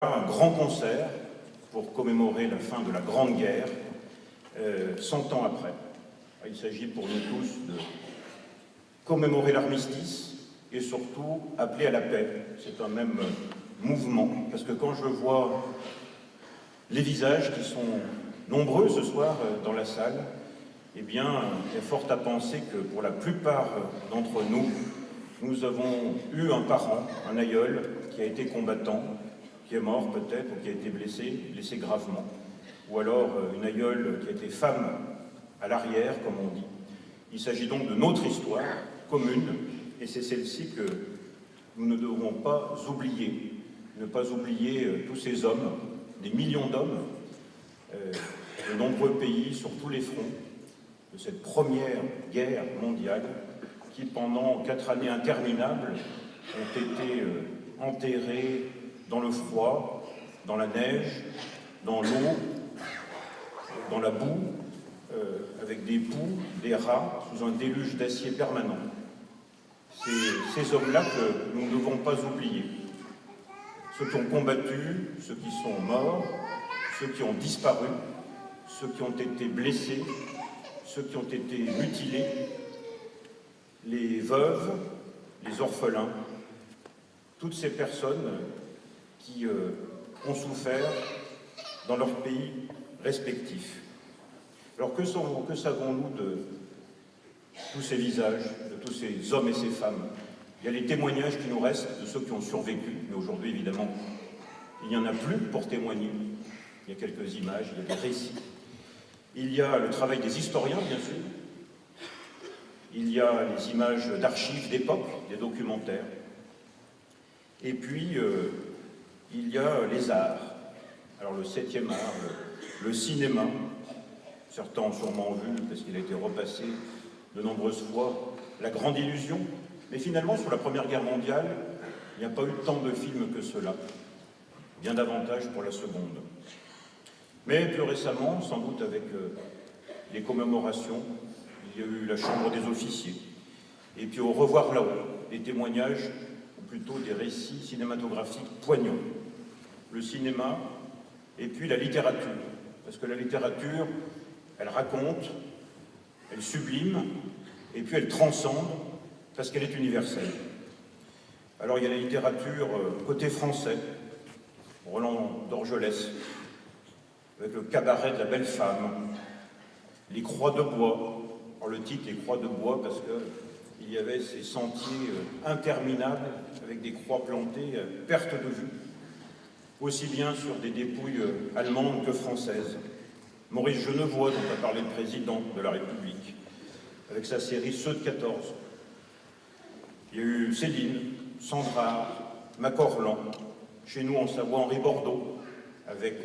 Un grand concert pour commémorer la fin de la Grande Guerre, 100 ans après. Il s'agit pour nous tous de commémorer l'armistice et surtout appeler à la paix. C'est un même mouvement, parce que quand je vois les visages qui sont nombreux ce soir dans la salle, eh bien, il y a fort à penser que pour la plupart d'entre nous, nous avons eu un parent, un aïeul, qui a été combattant, qui est mort peut-être, ou qui a été blessé gravement. Ou alors une aïeule qui a été femme à l'arrière, comme on dit. Il s'agit donc de notre histoire commune, et c'est celle-ci que nous ne devrons pas oublier. Ne pas oublier tous ces hommes, des millions d'hommes, de nombreux pays, sur tous les fronts, de cette première guerre mondiale, qui pendant 4 années interminables ont été enterrés dans le froid, dans la neige, dans l'eau, dans la boue, avec des poux, des rats, sous un déluge d'acier permanent. C'est ces hommes-là que nous ne devons pas oublier. Ceux qui ont combattu, ceux qui sont morts, ceux qui ont disparu, ceux qui ont été blessés, ceux qui ont été mutilés, les veuves, les orphelins, toutes ces personnes qui ont souffert dans leurs pays respectifs. Alors que savons-nous de tous ces visages, de tous ces hommes et ces femmes? Il y a les témoignages qui nous restent de ceux qui ont survécu, mais aujourd'hui évidemment il n'y en a plus pour témoigner. Il y a quelques images, il y a des récits. Il y a le travail des historiens, bien sûr. Il y a les images d'archives d'époque, des documentaires. Et puis, il y a les arts. Alors le 7e art, le cinéma, certains ont sûrement vu, parce qu'il a été repassé de nombreuses fois, La Grande Illusion. Mais finalement, sur la Première Guerre mondiale, il n'y a pas eu tant de films que cela. Bien davantage pour la Seconde. Mais plus récemment, sans doute avec les commémorations, il y a eu la Chambre des officiers. Et puis au revoir là-haut, des témoignages, ou plutôt des récits cinématographiques poignants. Le cinéma, et puis la littérature. Parce que la littérature, elle raconte, elle sublime, et puis elle transcende, parce qu'elle est universelle. Alors il y a la littérature côté français, Roland Dorgelès, avec le cabaret de la belle femme, les croix de bois. Alors le titre, les croix de bois, parce qu'il y avait ces sentiers interminables, avec des croix plantées, perte de vue, aussi bien sur des dépouilles allemandes que françaises. Maurice Genevoix, dont a parlé le président de la République, avec sa série Ceux de 14. Il y a eu Céline, Sandra, Macorlan, chez nous en Savoie, Henri Bordeaux, avec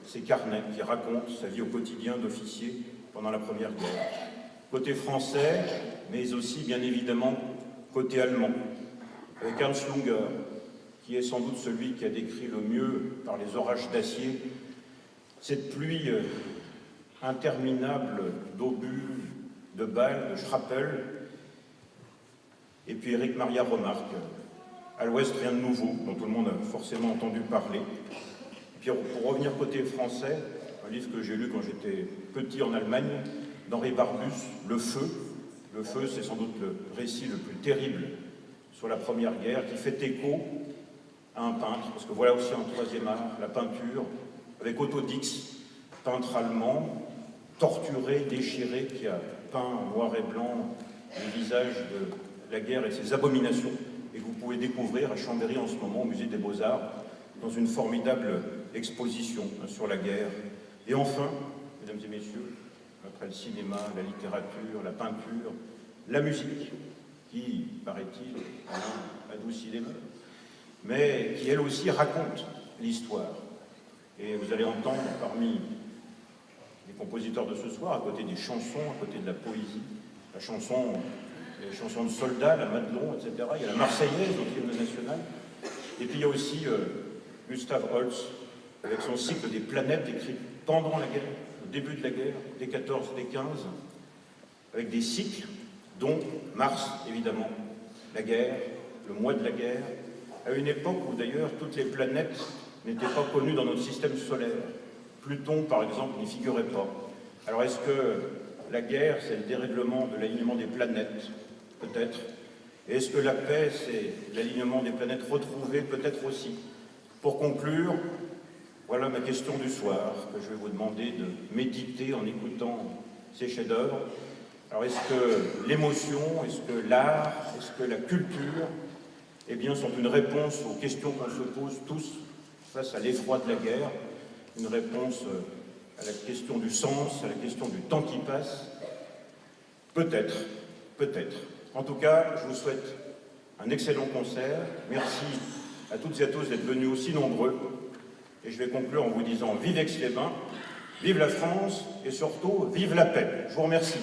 ses carnets qui racontent sa vie au quotidien d'officier pendant la Première Guerre. Côté français, mais aussi, bien évidemment, côté allemand, avec Ernst Lunger, qui est sans doute celui qui a décrit le mieux, par les orages d'acier, cette pluie interminable d'obus, de balles, de shrapnel. Et puis Éric Maria remarque, à l'Ouest, rien de nouveau, dont tout le monde a forcément entendu parler. Et puis pour revenir côté français, un livre que j'ai lu quand j'étais petit en Allemagne, d'Henri Barbus, Le Feu. Le Feu, c'est sans doute le récit le plus terrible sur la Première Guerre, qui fait écho à un peintre, parce que voilà aussi un 3e art, la peinture, avec Otto Dix, peintre allemand, torturé, déchiré, qui a peint en noir et blanc le visage de la guerre et ses abominations, et que vous pouvez découvrir à Chambéry en ce moment, au Musée des Beaux-Arts, dans une formidable exposition sur la guerre. Et enfin, mesdames et messieurs, après le cinéma, la littérature, la peinture, la musique, qui, paraît-il, adoucit les mœurs, mais qui, elle aussi, raconte l'histoire. Et vous allez entendre parmi les compositeurs de ce soir, à côté des chansons, à côté de la poésie, les chansons de soldats, la Madelon, etc. Il y a la Marseillaise au hymne national. Et puis il y a aussi Gustav Holst, avec son cycle des planètes écrit pendant la guerre, au début de la guerre, dès 14, dès 15, avec des cycles, dont Mars, évidemment, la guerre, le mois de la guerre, à une époque où d'ailleurs toutes les planètes n'était pas connu dans notre système solaire. Pluton, par exemple, n'y figurait pas. Alors est-ce que la guerre, c'est le dérèglement de l'alignement des planètes? Peut-être. Et est-ce que la paix, c'est l'alignement des planètes retrouvées? Peut-être aussi. Pour conclure, voilà ma question du soir, que je vais vous demander de méditer en écoutant ces chefs-d'œuvre. Alors est-ce que l'émotion, est-ce que l'art, est-ce que la culture, eh bien, sont une réponse aux questions qu'on se pose tous face à l'effroi de la guerre, une réponse à la question du sens, à la question du temps qui passe? Peut-être, peut-être. En tout cas, je vous souhaite un excellent concert. Merci à toutes et à tous d'être venus aussi nombreux. Et je vais conclure en vous disant vive Aix-les-Bains, vive la France et surtout vive la paix. Je vous remercie.